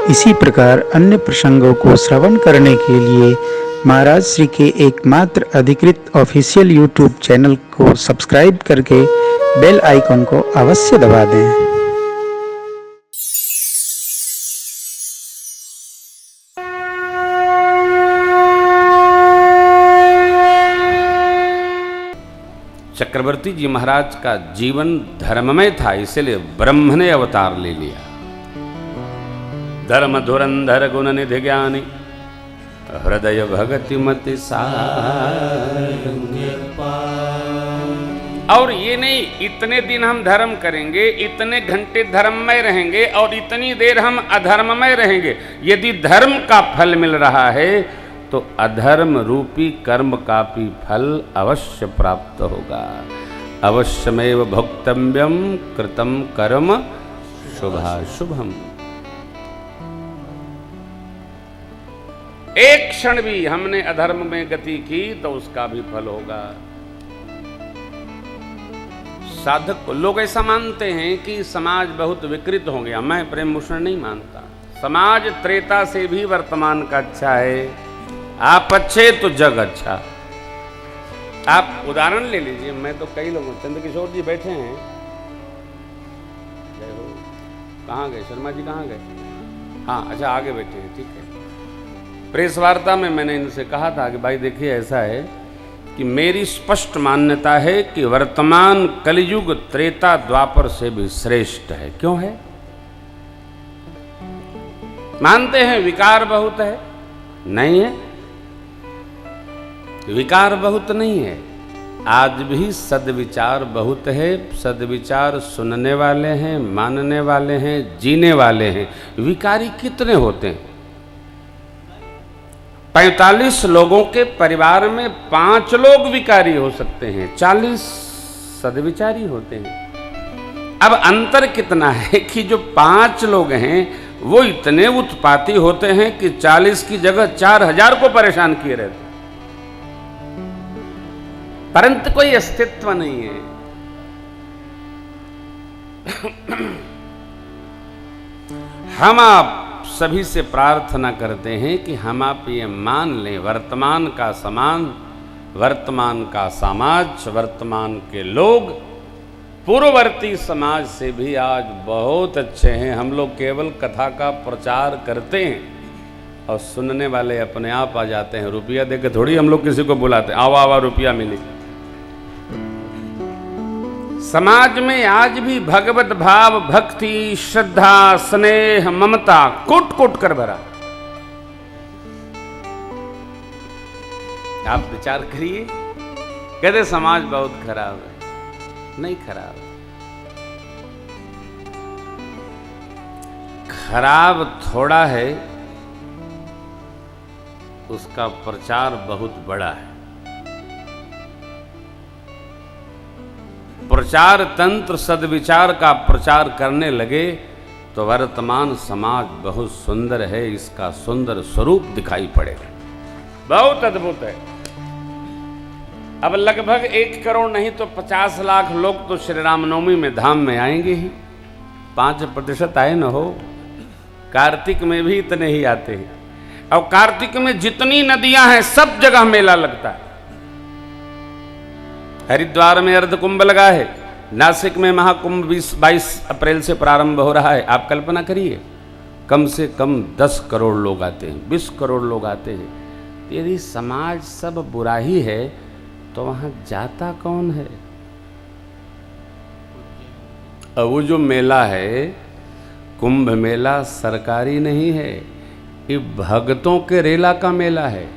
इसी प्रकार अन्य प्रसंगों को श्रवण करने के लिए महाराज श्री के एकमात्र अधिकृत ऑफिशियल यूट्यूब चैनल को सब्सक्राइब करके बेल आइकन को अवश्य दबा दें। चक्रवर्ती जी महाराज का जीवन धर्ममय था, इसलिए ब्रह्म ने अवतार ले लिया। धर्म धुरंधर गुण निधि ज्ञानी हृदय भगति मति और ये नहीं इतने दिन हम धर्म करेंगे, इतने घंटे धर्ममय रहेंगे और इतनी देर हम अधर्ममय रहेंगे। यदि धर्म का फल मिल रहा है तो अधर्म रूपी कर्म का भी फल अवश्य प्राप्त होगा। अवश्यमेव भोक्तव्यम कृतम कर्म शुभाशुभम। एक क्षण भी हमने अधर्म में गति की तो उसका भी फल होगा। साधक लोग ऐसा मानते हैं कि समाज बहुत विकृत हो गया। मैं प्रेम भूषण नहीं मानता। समाज त्रेता से भी वर्तमान का अच्छा है। आप अच्छे तो जग अच्छा। आप उदाहरण ले लीजिए, मैं तो कई लोगों, चंद्रकिशोर जी बैठे हैं, जय हो, कहाँ गए शर्मा जी, कहाँ गए? हाँ अच्छा, आगे बैठे हैं, ठीक है। प्रेस वार्ता में मैंने इनसे कहा था कि भाई देखिए, ऐसा है कि मेरी स्पष्ट मान्यता है कि वर्तमान कलियुग त्रेता द्वापर से भी श्रेष्ठ है। क्यों है? मानते हैं विकार बहुत है, नहीं है, विकार बहुत नहीं है। आज भी सद्विचार बहुत है। सद्विचार सुनने वाले हैं, मानने वाले हैं, जीने वाले हैं। विकारी कितने होते हैं? 45 लोगों के परिवार में 5 लोग विकारी हो सकते हैं, 40 सद्विचारी होते हैं। अब अंतर कितना है कि जो 5 लोग हैं वो इतने उत्पाती होते हैं कि 40 की जगह 4000 को परेशान किए रहते हैं, परंतु कोई अस्तित्व नहीं है। हम आप सभी से प्रार्थना करते हैं कि हम आप ये मान लें, वर्तमान का समान, वर्तमान का समाज, वर्तमान के लोग पूर्ववर्ती समाज से भी आज बहुत अच्छे हैं। हम लोग केवल कथा का प्रचार करते हैं और सुनने वाले अपने आप आ जाते हैं। रुपया देके थोड़ी हम लोग किसी को बुलाते हैं, आओ आओ रुपया मिले। समाज में आज भी भगवत भाव, भक्ति, श्रद्धा, स्नेह, ममता कुट कुट कर भरा। आप विचार करिए, कहते समाज बहुत खराब है। नहीं खराब, खराब थोड़ा है, उसका प्रचार बहुत बड़ा है। प्रचार तंत्र सद्विचार का प्रचार करने लगे तो वर्तमान समाज बहुत सुंदर है, इसका सुंदर स्वरूप दिखाई पड़ेगा। बहुत अद्भुत है। अब लगभग 1 करोड़ नहीं तो 50 लाख लोग तो श्री रामनवमी में धाम में आएंगे ही। 5% आए न हो। कार्तिक में भी इतने ही आते हैं। और कार्तिक में जितनी नदियां हैं सब जगह मेला लगता है। हरिद्वार में अर्ध कुंभ लगा है, नासिक में महाकुंभ 22 अप्रैल से प्रारंभ हो रहा है। आप कल्पना करिए, कम से कम 10 करोड़ लोग आते हैं, 20 करोड़ लोग आते हैं। यदि समाज सब बुरा ही है तो वहां जाता कौन है? अब वो जो मेला है, कुंभ मेला सरकारी नहीं है, ये भक्तों के रेला का मेला है।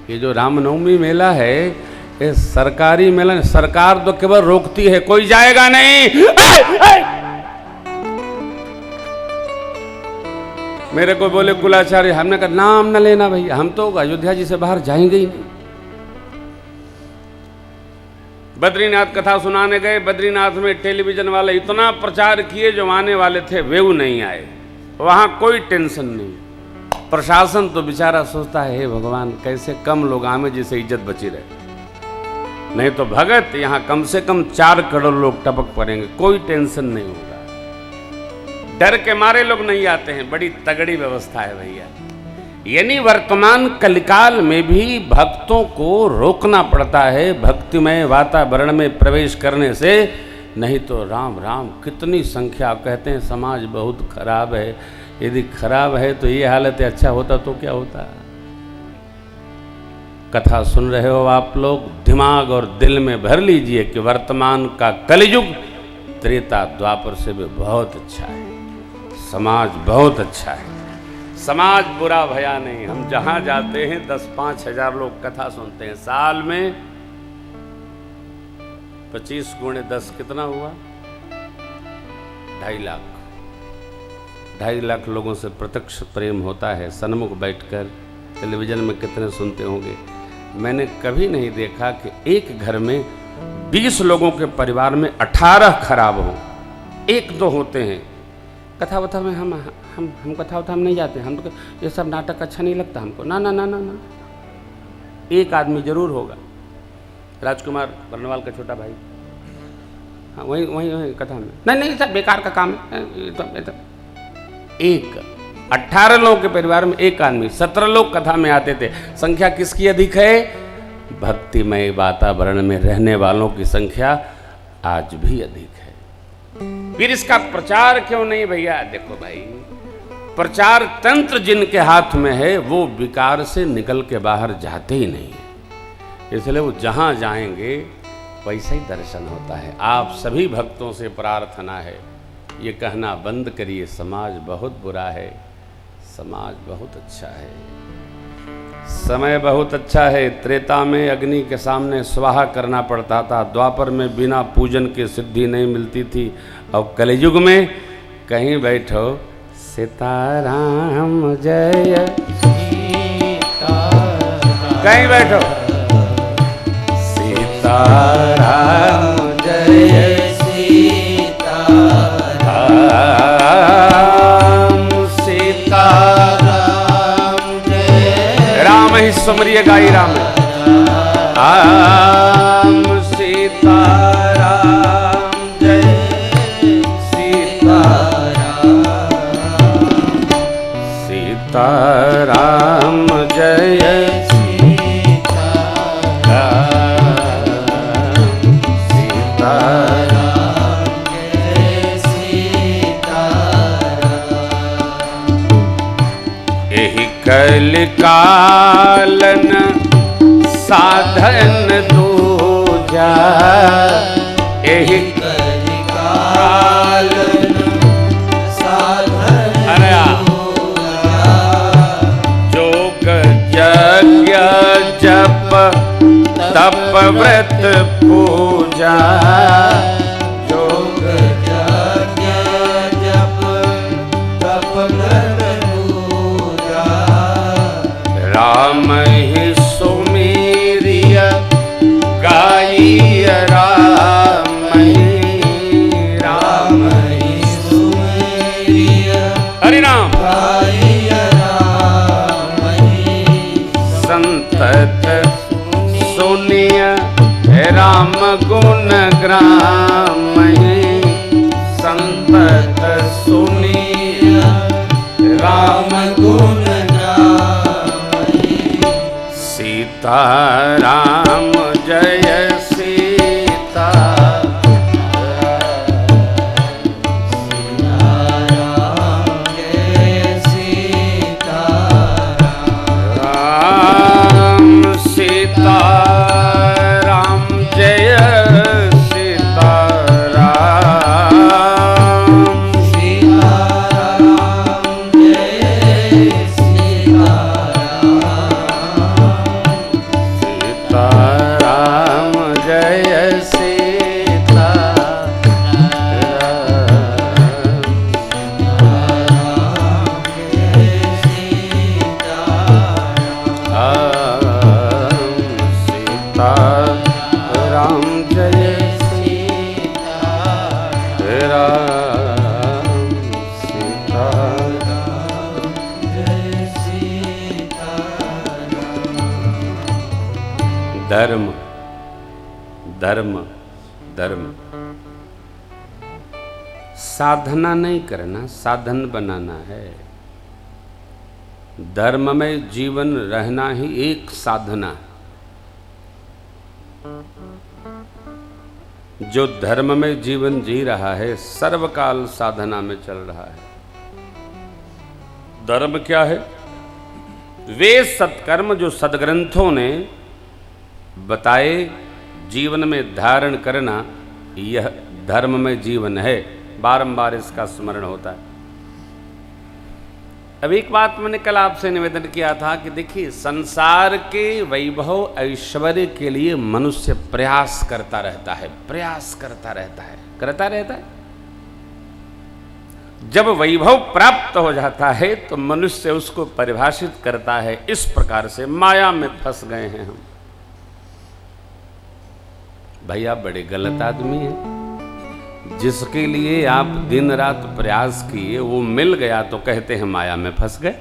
ये जो रामनवमी मेला है ये सरकारी मेला। सरकार तो केवल रोकती है, कोई जाएगा नहीं। मेरे को बोले कुलाचार्य, हमने कहा नाम न लेना भाई, हम तो अयोध्या जी से बाहर जाएंगे ही नहीं। बद्रीनाथ कथा सुनाने गए, बद्रीनाथ में टेलीविजन वाले इतना प्रचार किए, जो आने वाले थे वे नहीं आए। वहां कोई टेंशन नहीं। प्रशासन तो बेचारा सोचता है, हे भगवान कैसे कम लोग आवे जिसे इज्जत बची रहे। नहीं तो भगत यहाँ कम से कम 4 करोड़ लोग टपक पड़ेंगे, कोई टेंशन नहीं होगा। डर के मारे लोग नहीं आते हैं। बड़ी तगड़ी व्यवस्था है भैया। यानी वर्तमान कलिकाल में भी भक्तों को रोकना पड़ता है भक्तिमय वातावरण में प्रवेश करने से, नहीं तो राम राम कितनी संख्या। कहते हैं समाज बहुत खराब है, यदि खराब है तो ये हालत है, अच्छा होता तो क्या होता। कथा सुन रहे हो आप लोग, दिमाग और दिल में भर लीजिए कि वर्तमान का कलियुग त्रेता द्वापर से भी बहुत अच्छा है। समाज बहुत अच्छा है, समाज बुरा भया नहीं। हम जहां जाते हैं 10-5 हजार लोग कथा सुनते हैं। साल में 25 गुणे 10 कितना हुआ? 2.5 लाख। 2.5 लाख लोगों से प्रत्यक्ष प्रेम होता है सन्मुख बैठकर। टेलीविजन में कितने सुनते होंगे। मैंने कभी नहीं देखा कि एक घर में 20 लोगों के परिवार में 18 खराब हों। 1-2 होते हैं। कथा वथा में हम कथा वथा हम नहीं जाते, हम तो ये सब नाटक अच्छा नहीं लगता हमको। ना ना ना ना ना, एक आदमी जरूर होगा, राजकुमार बर्नवाल का छोटा भाई। हाँ वही वही वही कथा में। नहीं नहीं सब बेकार का काम है। एक 18 लोगों के परिवार में एक आदमी, 17 लोग कथा में आते थे। संख्या किसकी अधिक है? भक्तिमय वातावरण में रहने वालों की संख्या आज भी अधिक है। फिर इसका प्रचार क्यों नहीं भैया? देखो भाई, प्रचार तंत्र जिनके हाथ में है वो विकार से निकल के बाहर जाते ही नहीं है, इसलिए वो जहां जाएंगे वैसा ही दर्शन होता है। आप सभी भक्तों से प्रार्थना है, ये कहना बंद करिए समाज बहुत बुरा है, समाज बहुत अच्छा है, समय बहुत अच्छा है। त्रेता में अग्नि के सामने स्वाहा करना पड़ता था, द्वापर में बिना पूजन के सिद्धि नहीं मिलती थी, और कलयुग में कहीं बैठो सीताराम जय सीताराम, कहीं बैठो सीताराम जय सीताराम, सीताराम जय राम ही सुमरिय गाई राम राम, सीताराम जय सीताराम जय सीताराम जय सीताराम। यही कलिकालन साधन दूजा, यही कलिकालन साधन जोग यज्ञ जप तप व्रत पूजा, जोग यज्ञ जप तप व्रत पूजा, राम ही सुमेरिय गाइय राम ही सुमेरिय हरि राम गाइय राम संतत सुनिय राम गुण ग्राम, संतत सुनिय राम गुण ग्राम, सीताराम जय सीताराम जय सीताराम, सीताराम जय सीताराम, सीताराम जय सीताराम, सीताराम जय सीताराम जय धर्म धर्म धर्म साधना नहीं करना, साधन बनाना है। धर्म में जीवन रहना ही एक साधना। जो धर्म में जीवन जी रहा है सर्वकाल साधना में चल रहा है। धर्म क्या है? वे सत्कर्म जो सदग्रंथों ने बताए जीवन में धारण करना, यह धर्म में जीवन है। बारंबार इसका स्मरण होता है। अब एक बात मैंने कल आपसे निवेदन किया था कि देखिए, संसार के वैभव ऐश्वर्य के लिए मनुष्य प्रयास करता रहता है, प्रयास करता रहता है। जब वैभव प्राप्त हो जाता है तो मनुष्य उसको परिभाषित करता है इस प्रकार से, माया में फंस गए हैं हम। भैया बड़े गलत आदमी हैं। जिसके लिए आप दिन रात प्रयास किए वो मिल गया तो कहते हैं माया में फंस गए।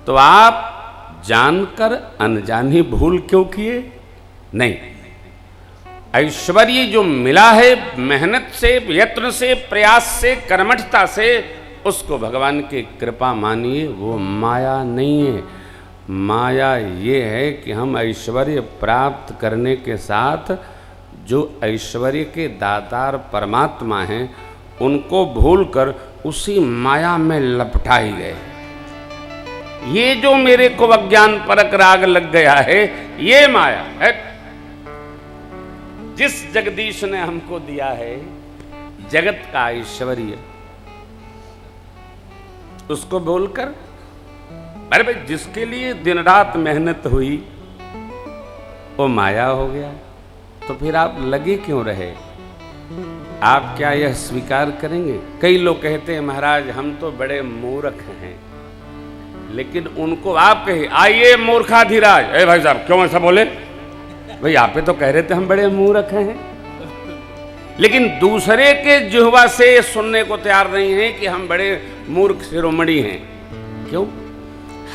तो आप जानकर अनजानी भूल क्यों किए? नहीं, ऐश्वर्य जो मिला है मेहनत से, यत्न से, प्रयास से, कर्मठता से, उसको भगवान की कृपा मानिए। वो माया नहीं है। माया ये है कि हम ऐश्वर्य प्राप्त करने के साथ जो ऐश्वर्य के दातार परमात्मा हैं उनको भूलकर उसी माया में लपटा ही गए। ये जो मेरे को अज्ञान परक राग लग गया है, ये माया है। जिस जगदीश ने हमको दिया है जगत का ऐश्वर्य, उसको भूलकर, अरे भाई जिसके लिए दिन रात मेहनत हुई वो माया हो गया, तो फिर आप लगे क्यों रहे? आप क्या यह स्वीकार करेंगे? कई लोग कहते हैं महाराज हम तो बड़े मूर्ख हैं, लेकिन उनको आप कहे आइए मूर्खाधिराज। ए भाई साहब क्यों ऐसा बोले? भाई आप तो कह रहे थे हम बड़े मूर्ख हैं, लेकिन दूसरे के जिह्वा से सुनने को तैयार नहीं है कि हम बड़े मूर्ख शिरोमणि हैं। क्यों?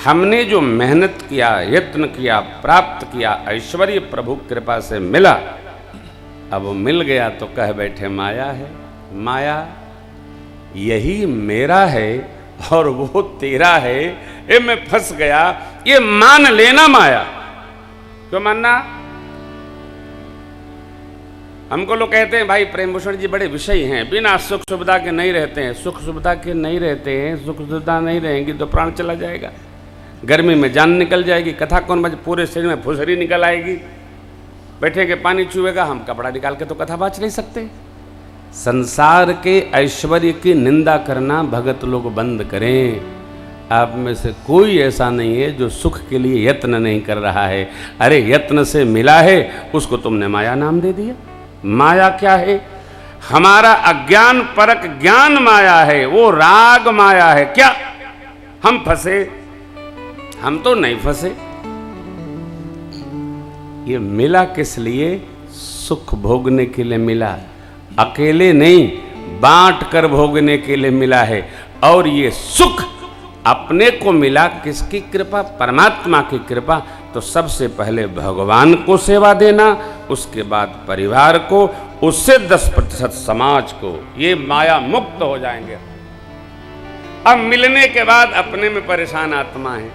हमने जो मेहनत किया, यत्न किया, प्राप्त किया, ऐश्वर्य प्रभु कृपा से मिला, अब वो मिल गया तो कह बैठे माया है। माया यही मेरा है और वो तेरा है, ये मैं फंस गया, ये मान लेना माया। क्यों मानना? हमको लोग कहते हैं भाई प्रेम भूषण जी बड़े विषय हैं, बिना सुख सुविधा के नहीं रहते हैं। सुख सुविधा के नहीं रहते हैं, सुख सुविधा नहीं रहेंगी तो प्राण चला जाएगा, गर्मी में जान निकल जाएगी, कथा कौन बजे, पूरे शरीर में फुसरी निकल आएगी, बैठे के पानी चुएगा, हम कपड़ा निकाल के तो कथा बाच नहीं सकते। संसार के ऐश्वर्य की निंदा करना भगत लोग बंद करें। आप में से कोई ऐसा नहीं है जो सुख के लिए यत्न नहीं कर रहा है। अरे यत्न से मिला है उसको तुमने माया नाम दे दिया। माया क्या है? हमारा अज्ञान परक ज्ञान माया है, वो राग माया है। क्या हम फंसे? हम तो नहीं फंसे। ये मिला किस लिए? सुख भोगने के लिए मिला, अकेले नहीं बांट कर भोगने के लिए मिला है। और ये सुख अपने को मिला किसकी कृपा? परमात्मा की कृपा। तो सबसे पहले भगवान को सेवा देना, उसके बाद परिवार को, उससे 10% समाज को। ये माया मुक्त हो जाएंगे। अब मिलने के बाद अपने में परेशान आत्मा है,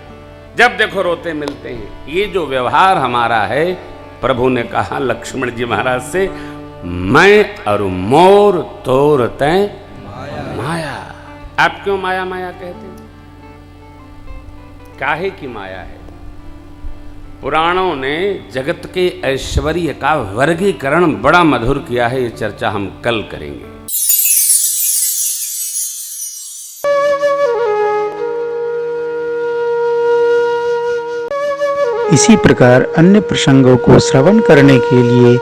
जब देखो रोते मिलते हैं। ये जो व्यवहार हमारा है, प्रभु ने कहा लक्ष्मण जी महाराज से, मैं और मोर तोर तैं माया। आप क्यों माया माया कहते हैं? काहे की माया है? पुराणों ने जगत के ऐश्वर्य का वर्गीकरण बड़ा मधुर किया है। ये चर्चा हम कल करेंगे। इसी प्रकार अन्य प्रसंगों को श्रवण करने के लिए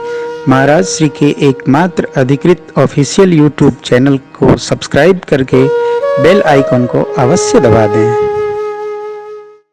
महाराज श्री के एकमात्र अधिकृत ऑफिशियल YouTube चैनल को सब्सक्राइब करके बेल आइकन को अवश्य दबा दें।